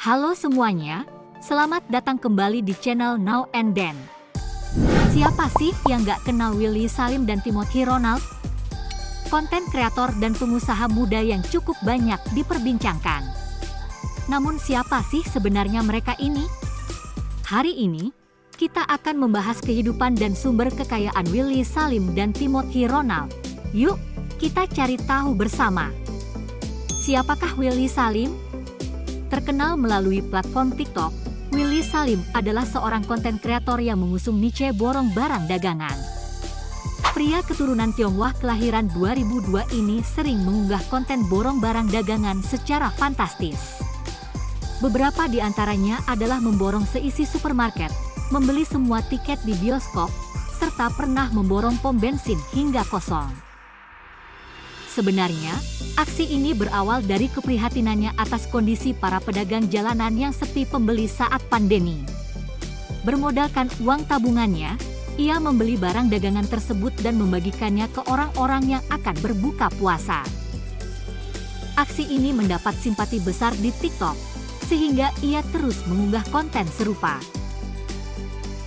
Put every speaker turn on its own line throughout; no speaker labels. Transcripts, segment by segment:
Halo semuanya, selamat datang kembali di channel Now and Then. Siapa sih yang gak kenal Willy Salim dan Timothy Ronald? Konten kreator dan pengusaha muda yang cukup banyak diperbincangkan. Namun siapa sih sebenarnya mereka ini? Hari ini, kita akan membahas kehidupan dan sumber kekayaan Willy Salim dan Timothy Ronald. Yuk, kita cari tahu bersama. Siapakah Willy Salim? Terkenal melalui platform TikTok, Willy Salim adalah seorang konten kreator yang mengusung niche borong barang dagangan. Pria keturunan Tionghoa kelahiran 2002 ini sering mengunggah konten borong barang dagangan secara fantastis. Beberapa di antaranya adalah memborong seisi supermarket, membeli semua tiket di bioskop, serta pernah memborong pom bensin hingga kosong. Sebenarnya, aksi ini berawal dari keprihatinannya atas kondisi para pedagang jalanan yang sepi pembeli saat pandemi. Bermodalkan uang tabungannya, ia membeli barang dagangan tersebut dan membagikannya ke orang-orang yang akan berbuka puasa. Aksi ini mendapat simpati besar di TikTok, sehingga ia terus mengunggah konten serupa.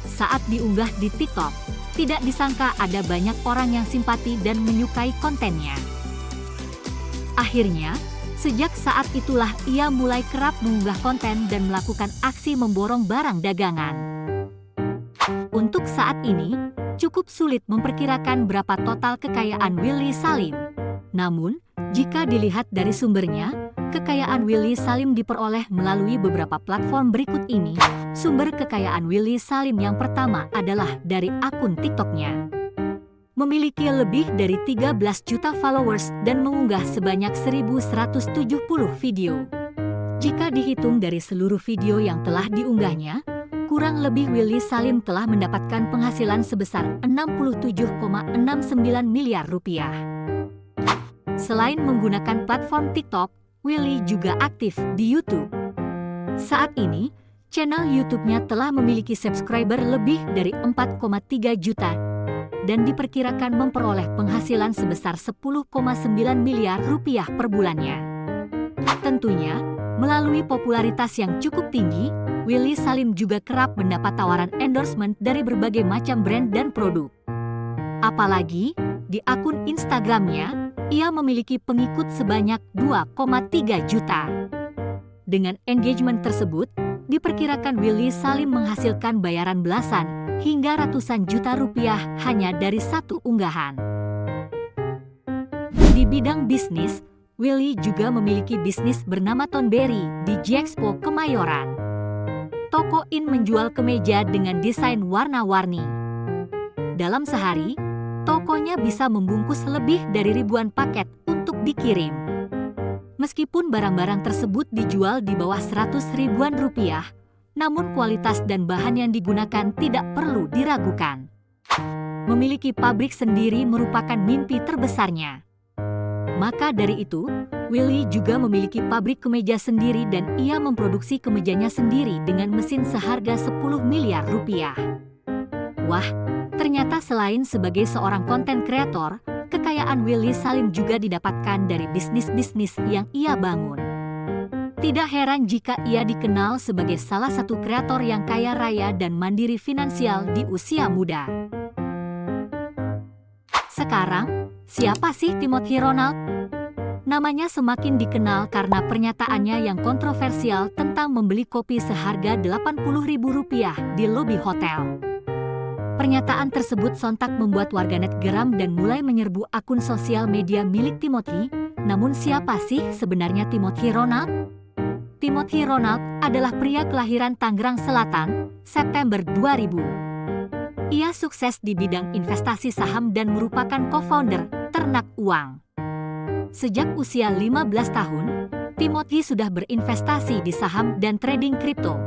Saat diunggah di TikTok, tidak disangka ada banyak orang yang simpati dan menyukai kontennya. Akhirnya, sejak saat itulah ia mulai kerap mengunggah konten dan melakukan aksi memborong barang dagangan. Untuk saat ini, cukup sulit memperkirakan berapa total kekayaan Willy Salim. Namun, jika dilihat dari sumbernya, kekayaan Willy Salim diperoleh melalui beberapa platform berikut ini. Sumber kekayaan Willy Salim yang pertama adalah dari akun TikTok-nya. Memiliki lebih dari 13 juta followers dan mengunggah sebanyak 1.170 video. Jika dihitung dari seluruh video yang telah diunggahnya, kurang lebih Willy Salim telah mendapatkan penghasilan sebesar 67,69 miliar rupiah. Selain menggunakan platform TikTok, Willy juga aktif di YouTube. Saat ini, channel YouTube-nya telah memiliki subscriber lebih dari 4,3 juta dan diperkirakan memperoleh penghasilan sebesar 10,9 miliar rupiah per bulannya. Tentunya, melalui popularitas yang cukup tinggi, Willy Salim juga kerap mendapat tawaran endorsement dari berbagai macam brand dan produk. Apalagi, di akun Instagram-nya, ia memiliki pengikut sebanyak 2,3 juta. Dengan engagement tersebut, diperkirakan Willy Salim menghasilkan bayaran belasan hingga ratusan juta rupiah hanya dari satu unggahan. Di bidang bisnis, Willy juga memiliki bisnis bernama Tonberry di Gexpo Kemayoran. Toko ini menjual kemeja dengan desain warna-warni. Dalam sehari, tokonya bisa membungkus lebih dari ribuan paket untuk dikirim. Meskipun barang-barang tersebut dijual di bawah 100 ribuan rupiah, namun kualitas dan bahan yang digunakan tidak perlu diragukan. Memiliki pabrik sendiri merupakan mimpi terbesarnya. Maka dari itu, Willy juga memiliki pabrik kemeja sendiri dan ia memproduksi kemejanya sendiri dengan mesin seharga 10 miliar rupiah. Wah, ternyata selain sebagai seorang konten kreator, kekayaan Willy Salim juga didapatkan dari bisnis-bisnis yang ia bangun. Tidak heran jika ia dikenal sebagai salah satu kreator yang kaya raya dan mandiri finansial di usia muda. Sekarang, siapa sih Timothy Ronald? Namanya semakin dikenal karena pernyataannya yang kontroversial tentang membeli kopi seharga Rp80.000 di lobi hotel. Pernyataan tersebut sontak membuat warganet geram dan mulai menyerbu akun sosial media milik Timothy. Namun siapa sih sebenarnya Timothy Ronald? Timothy Ronald adalah pria kelahiran Tangerang Selatan, September 2000. Ia sukses di bidang investasi saham dan merupakan co-founder Ternak Uang. Sejak usia 15 tahun, Timothy sudah berinvestasi di saham dan trading kripto.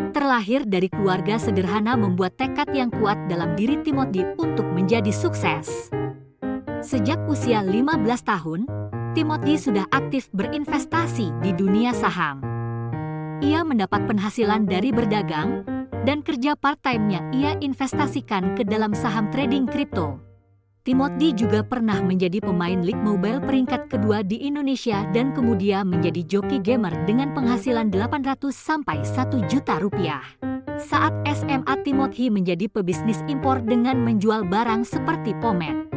Terlahir dari keluarga sederhana membuat tekad yang kuat dalam diri Timothy untuk menjadi sukses. Sejak usia 15 tahun, Timothy sudah aktif berinvestasi di dunia saham. Ia mendapat penghasilan dari berdagang, dan kerja part-time-nya ia investasikan ke dalam saham trading kripto. Timothy juga pernah menjadi pemain League Mobile peringkat kedua di Indonesia dan kemudian menjadi joki gamer dengan penghasilan 800 sampai 1 juta rupiah. Saat SMA, Timothy menjadi pebisnis impor dengan menjual barang seperti pomade.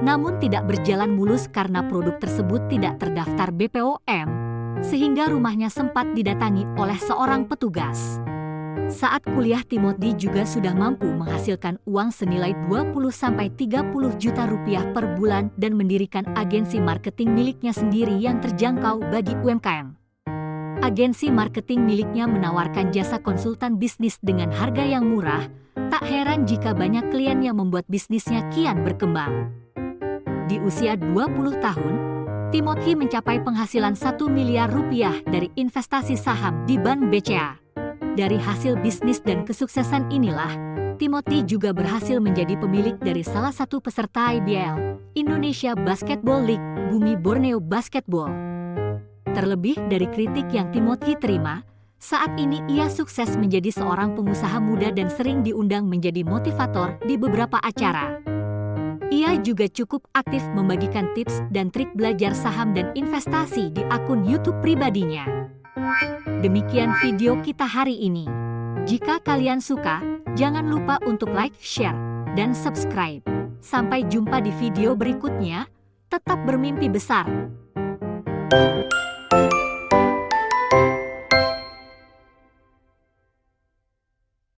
Namun tidak berjalan mulus karena produk tersebut tidak terdaftar BPOM, sehingga rumahnya sempat didatangi oleh seorang petugas. Saat kuliah, Timothy juga sudah mampu menghasilkan uang senilai 20-30 juta rupiah per bulan dan mendirikan agensi marketing miliknya sendiri yang terjangkau bagi UMKM. Agensi marketing miliknya menawarkan jasa konsultan bisnis dengan harga yang murah, tak heran jika banyak klien yang membuat bisnisnya kian berkembang. Di usia 20 tahun, Timothy mencapai penghasilan 1 miliar rupiah dari investasi saham di Bank BCA. Dari hasil bisnis dan kesuksesan inilah, Timothy juga berhasil menjadi pemilik dari salah satu peserta IBL, Indonesia Basketball League, Bumi Borneo Basketball. Terlebih dari kritik yang Timothy terima, saat ini ia sukses menjadi seorang pengusaha muda dan sering diundang menjadi motivator di beberapa acara. Ia juga cukup aktif membagikan tips dan trik belajar saham dan investasi di akun YouTube pribadinya. Demikian video kita hari ini. Jika kalian suka, jangan lupa untuk like, share, dan subscribe. Sampai jumpa di video berikutnya. Tetap bermimpi besar.